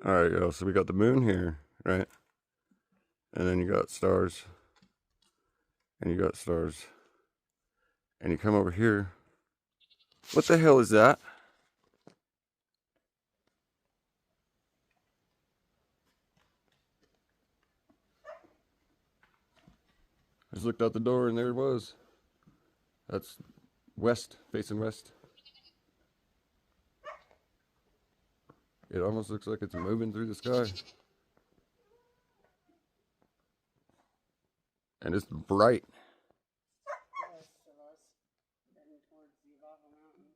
Alright, yo, so we got the moon here, right? And then you got stars. And you got stars. And you come over here. What the hell is that? I just looked out the door and there it was. That's west, facing west. It almost looks like it's moving through the sky. And it's bright. West of us, heading towards Zivago Mountain.